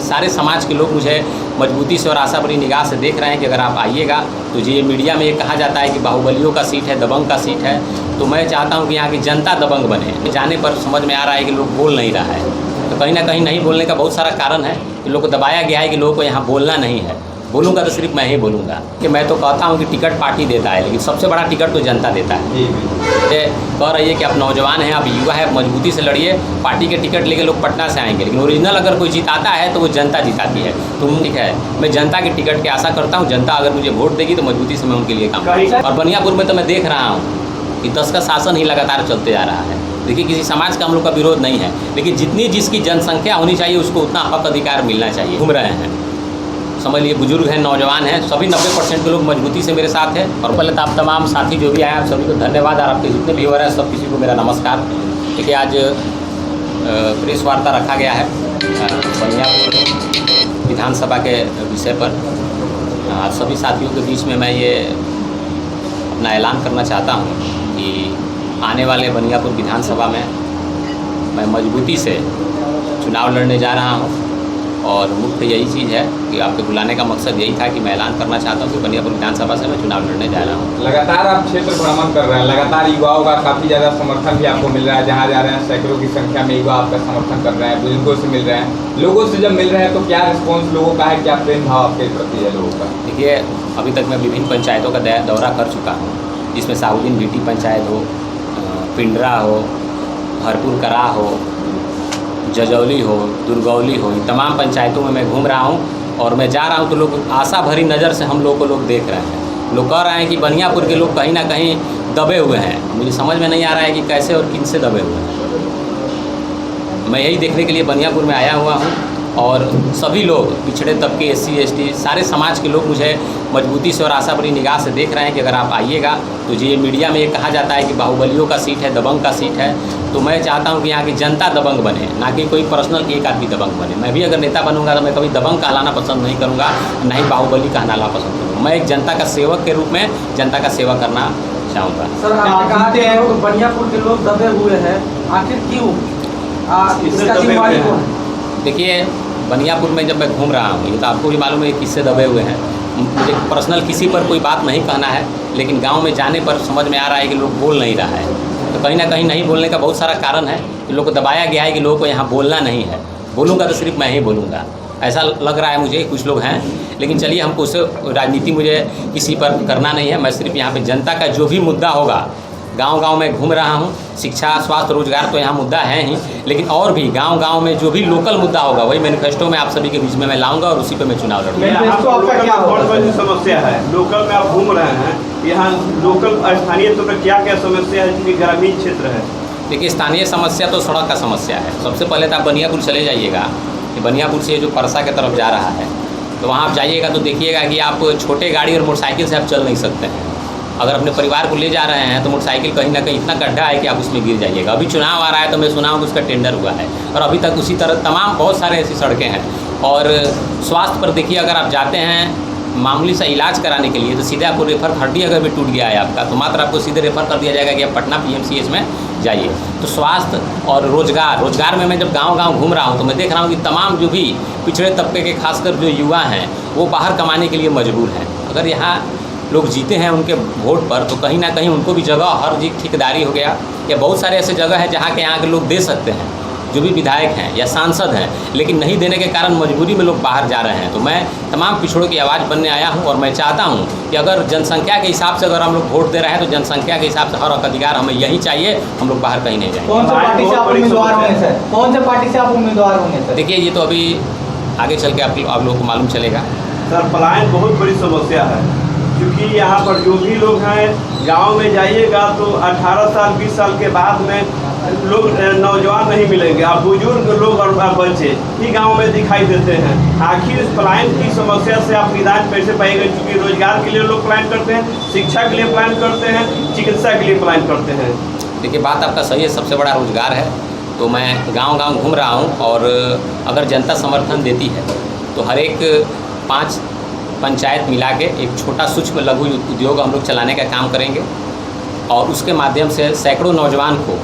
सारे समाज के लोग मुझे मजबूती से और आशा भरी निगाह से देख रहे हैं कि अगर आप आइएगा तो ये मीडिया में ये कहा जाता है कि बाहुबलियों का सीट है, दबंग का सीट है, तो मैं चाहता हूँ कि यहाँ की जनता दबंग बने। जाने पर समझ में आ रहा है कि लोग बोल नहीं रहा है, तो कहीं ना कहीं नहीं बोलने का बहुत सारा कारण है कि लोग को दबाया गया है कि लोगों को यहाँ बोलना नहीं है। बोलूँगा तो सिर्फ मैं ही बोलूँगा कि मैं तो कहता हूँ कि टिकट पार्टी देता है, लेकिन सबसे बड़ा टिकट तो जनता देता है। ये कह रही है कि आप नौजवान हैं, आप युवा है, मजबूती से लड़िए, पार्टी के टिकट लेके लोग पटना से आएंगे, लेकिन ओरिजिनल अगर कोई जिताता है तो वो जनता जिताती है। तो ठीक है, मैं जनता के टिकट की आशा करता हूँ। जनता अगर मुझे वोट देगी तो मजबूती से मैं उनके लिए काम करूँगा। और बनियापुर में तो मैं देख रहा हूँ कि 10 का शासन ही लगातार चलते जा रहा है। देखिए, किसी समाज का हम लोग का विरोध नहीं है, लेकिन जितनी जिसकी जनसंख्या होनी चाहिए उसको उतना हक अधिकार मिलना चाहिए। घूम रहे हैं, समझ लिए, बुजुर्ग हैं, नौजवान हैं, सभी 90% के लोग मजबूती से मेरे साथ हैं। और पहले तो आप तमाम साथी जो भी आए आप सभी को धन्यवाद, और आपके जितने व्यूअर हैं सब किसी को मेरा नमस्कार। देखिए, आज प्रेस वार्ता रखा गया है बनियापुर विधानसभा के विषय पर। सभी साथियों के बीच में मैं ये अपना ऐलान करना चाहता हूँ कि आने वाले बनियापुर विधानसभा में मैं मजबूती से चुनाव लड़ने जा रहा हूँ। और मुख्य यही चीज़ है कि आपके बुलाने का मकसद यही था कि मैं ऐलान करना चाहता हूँ कि बनियापुर विधानसभा से मैं चुनाव लड़ने जा रहा हूँ। लगातार आप क्षेत्र भ्रमण कर रहे हैं, लगातार युवाओं का काफ़ी ज़्यादा समर्थन भी आपको मिल रहा है। जहाँ जा रहे हैं सैकड़ों की संख्या में युवा आपका समर्थन कर रहे हैं, बुजुर्गों से मिल रहे हैं। लोगों से जब मिल रहे हैं तो क्या रिस्पॉन्स लोगों का है, क्या प्रेम भाव आपके प्रति है लोगों का? देखिए, अभी तक मैं विभिन्न पंचायतों का दौरा कर चुका हूँ, जिसमें साहुद्दीन भीटी पंचायत हो, पिंडरा हो, हरपुर करा हो, जजौली हो, दुर्गौली हो, इन तमाम पंचायतों में मैं घूम रहा हूँ। और मैं जा रहा हूँ तो लोग आशा भरी नज़र से हम लोग को लोग देख रहे हैं। लोग कह रहे हैं कि बनियापुर के लोग कहीं ना कहीं दबे हुए हैं। मुझे समझ में नहीं आ रहा है कि कैसे और किन से दबे हुए हैं। मैं यही देखने के लिए बनियापुर में आया हुआ हूँ। और सभी लोग, पिछड़े तबके, SC ST, सारे समाज के लोग मुझे मजबूती से और आशा भरी निगाह से देख रहे हैं कि अगर आप आइएगा तो ये मीडिया में ये कहा जाता है कि बाहुबलियों का सीट है, दबंग का सीट है, तो मैं चाहता हूं कि यहाँ की जनता दबंग बने, ना कि कोई पर्सनल एक आदमी दबंग बने। मैं भी अगर नेता बनूंगा तो मैं कभी दबंग कहलाना पसंद नहीं करूँगा, ना ही बाहुबली कहलाना पसंद करूँगा। मैं एक जनता का सेवक के रूप में जनता का सेवा करना चाहूँगा। सर, आप कहते हैं कि बनियापुर के लोग दबे हुए हैं, आखिर क्यों? इसका जिम्मेवारी कौन है? देखिए, बनियापुर में जब मैं घूम रहा हूँ, ये तो आपको भी मालूम है किससे दबे हुए हैं। मुझे पर्सनल किसी पर कोई बात नहीं कहना है, लेकिन गांव में जाने पर समझ में आ रहा है कि लोग बोल नहीं रहा है। तो कहीं ना कहीं नहीं बोलने का बहुत सारा कारण है कि लोग को दबाया गया है कि लोगों को यहाँ बोलना नहीं है। बोलूँगा तो सिर्फ मैं ही बोलूँगा, ऐसा लग रहा है मुझे। कुछ लोग हैं, लेकिन चलिए, हमको उससे राजनीति मुझे किसी पर करना नहीं है। मैं सिर्फ यहाँ पे जनता का जो भी मुद्दा होगा, गांव-गांव में घूम रहा हूँ। शिक्षा, स्वास्थ्य, रोजगार तो यहाँ मुद्दा है ही, लेकिन और भी गांव-गांव में जो भी लोकल मुद्दा होगा वही मैनिफेस्टो में आप सभी के बीच में मैं लाऊंगा और उसी पे मैं चुनाव लड़ूंगा। बहुत बड़ी समस्या है, लोकल में आप घूम रहे हैं, यहाँ लोकल स्थानीय तौर पर क्या क्या समस्या है क्योंकि ग्रामीण क्षेत्र है? देखिए, स्थानीय समस्या तो सड़क का समस्या है। सबसे पहले तो आप बनियापुर चले जाइएगा कि बनियापुर से जो परसा की तरफ जा रहा है, तो वहाँ आप जाइएगा तो देखिएगा कि आप छोटे गाड़ी और मोटरसाइकिल से आप चल नहीं सकते हैं। अगर अपने परिवार को ले जा रहे हैं तो मोटरसाइकिल कहीं ना कहीं इतना गड्ढा है कि आप उसमें गिर जाइएगा। अभी चुनाव आ रहा है तो मैं सुना हूँ कि उसका टेंडर हुआ है, और अभी तक उसी तरह तमाम बहुत सारे ऐसी सड़कें हैं। और स्वास्थ्य पर देखिए, अगर आप जाते हैं मामूली सा इलाज कराने के लिए तो सीधे आपको रेफर, हड्डी अगर भी टूट गया है आपका तो मात्र आपको सीधे रेफर कर दिया जाएगा कि आप पटना PMCH में जाइए। तो स्वास्थ्य और रोजगार में मैं जब गांव-गांव घूम रहा हूं तो मैं देख रहा हूं कि तमाम जो भी पिछड़े तबके के खासकर जो युवा हैं वो बाहर कमाने के लिए मजबूर हैं। अगर यहाँ लोग जीते हैं उनके वोट पर तो कहीं ना कहीं उनको भी जगह, हर जी ठेकेदारी हो गया, या बहुत सारे ऐसे जगह हैं जहाँ के यहाँ के लोग दे सकते हैं, जो भी विधायक हैं या सांसद हैं, लेकिन नहीं देने के कारण मजबूरी में लोग बाहर जा रहे हैं। तो मैं तमाम पिछड़ों की आवाज़ बनने आया हूं और मैं चाहता हूं कि अगर जनसंख्या के हिसाब से अगर हम लोग वोट दे रहे हैं तो जनसंख्या के हिसाब से हर हक अधिकार हमें यही चाहिए, हम लोग बाहर कहीं नहीं जाएंगे। कौन सी पार्टी से आप उम्मीदवार होंगे सर? कौन से पार्टी से आप उम्मीदवार होंगे सर? देखिए, ये तो अभी आगे चल के आप लोगों को मालूम चलेगा। सर, पलायन बहुत बड़ी समस्या है, क्योंकि यहाँ पर जो भी लोग हैं, गांव में जाइएगा तो 18 साल 20 साल के बाद में लोग नौजवान नहीं मिलेंगे, अब बुजुर्ग लोग और बच्चे ही गांव में दिखाई देते हैं। आखिर इस पलायन की समस्या से आप निदान कैसे पाएंगे? क्योंकि रोजगार के लिए लोग पलायन करते हैं, शिक्षा के लिए पलायन करते हैं, चिकित्सा के लिए पलायन करते हैं। देखिए, बात आपका सही है, सबसे बड़ा रोजगार है। तो मैं गांव-गांव घूम रहा हूं और अगर जनता समर्थन देती है तो हर एक 5 पंचायत मिला के एक छोटा सूक्ष्म लघु उद्योग हम लोग चलाने का काम करेंगे, और उसके माध्यम से सैकड़ों नौजवान को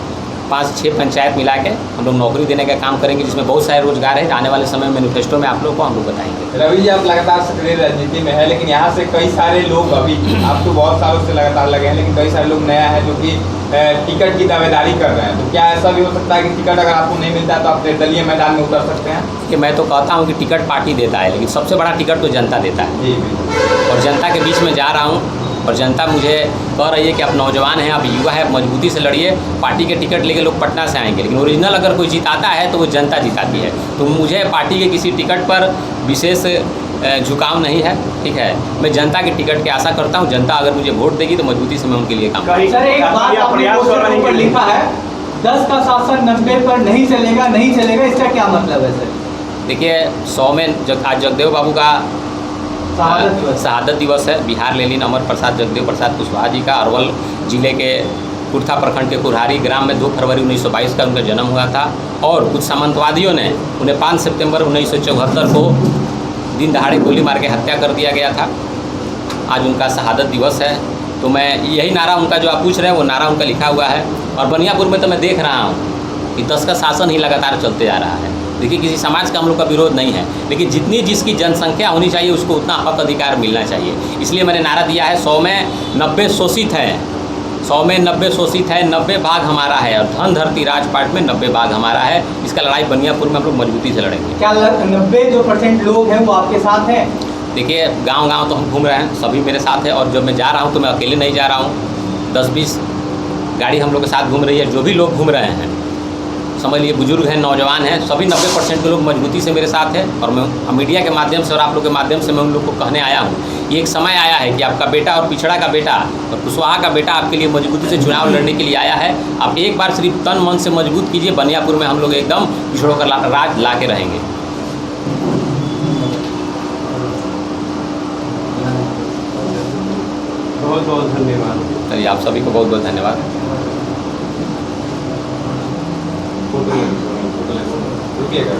5-6 पंचायत मिला के हम लोग नौकरी देने का काम करेंगे, जिसमें बहुत सारे रोजगार है। आने वाले समय में मैनिफेस्टो में आप लोग को हम लोग बताएंगे। रवि जी, आप लगातार सक्रिय राजनीति में है, लेकिन यहाँ से कई सारे लोग अभी, आप तो बहुत सालों से लगातार लगे हैं, लेकिन कई सारे लोग नया है जो कि टिकट की दावेदारी कर रहे हैं। तो क्या ऐसा भी हो सकता है कि टिकट अगर आपको नहीं मिलता तो आप निर्दलीय मैदान में उतर सकते हैं? कि मैं तो कहता हूँ कि टिकट पार्टी देता है, लेकिन सबसे बड़ा टिकट तो जनता देता है। जी बिल्कुल। और जनता के बीच में जा रहा हूँ और जनता मुझे कह रही है कि आप नौजवान हैं, आप युवा है, मजबूती से लड़िए। पार्टी के टिकट लेके लोग पटना से आएंगे, लेकिन ओरिजिनल अगर कोई जिताता है तो वो जनता जिताती है। तो मुझे पार्टी के किसी टिकट पर विशेष झुकाव नहीं है, ठीक है। मैं जनता के टिकट की आशा करता हूँ। जनता अगर मुझे वोट देगी तो मजबूती से मैं उनके लिए काम करूँगा। सर, एक बात आपने पोस्टर के ऊपर लिखा है, 10 का शासन 90 पर नहीं चलेगा, नहीं चलेगा, इसका क्या मतलब है सर? देखिए, 100 में आज जगदेव बाबू का शहादत दिवस है। बिहार लेनिन अमर प्रसाद जगदेव प्रसाद कुशवाहा जी का अरवल जिले के कुर्था प्रखंड के कुरहारी ग्राम में 2 फरवरी 1922 का उनका जन्म हुआ था। और कुछ सामंतवादियों ने उन्हें 5 सितंबर 1974 को दिन दहाड़े गोली मार के हत्या कर दिया गया था। आज उनका शहादत दिवस है। तो मैं यही नारा उनका जो आप पूछ रहे हैं, वो नारा उनका लिखा हुआ है। और बनियापुर में तो मैं देख रहा हूँ कि 10 का शासन ही लगातार चलते जा रहा है। देखिए, किसी समाज का हम लोग का विरोध नहीं है, लेकिन जितनी जिसकी जनसंख्या होनी चाहिए उसको उतना हक अधिकार मिलना चाहिए। इसलिए मैंने नारा दिया है 100 में 90 शोषित हैं, 100 में 90 शोषित है, 90 भाग हमारा है। और धन धरती राजपाट में 90 भाग हमारा है। इसका लड़ाई बनियापुर में हम लोग मजबूती से लड़ेंगे। क्या 90% लोग हैं वो आपके साथ हैं? देखिए, गांव-गांव तो हम घूम रहे हैं, सभी मेरे साथ है। और जब मैं जा रहा हूँ तो मैं अकेले नहीं जा रहा हूँ, 10-20 गाड़ी हम लोग के साथ घूम रही है। जो भी लोग घूम रहे हैं, समझ लीजिए बुजुर्ग हैं, नौजवान हैं, सभी 90% के लोग मजबूती से मेरे साथ हैं। और मैं मीडिया के माध्यम से और आप लोग के माध्यम से मैं उन लोग को कहने आया हूँ, ये एक समय आया है कि आपका बेटा और पिछड़ा का बेटा और कुशवाहा का बेटा आपके लिए मजबूती से चुनाव लड़ने के लिए आया है। आप एक बार सिर्फ तन मन से मजबूत कीजिए, बनियापुर में हम लोग एकदम पिछड़ों का राज ला के रहेंगे। बहुत बहुत धन्यवाद। चलिए, आप सभी को बहुत बहुत धन्यवाद। रुकिएगा।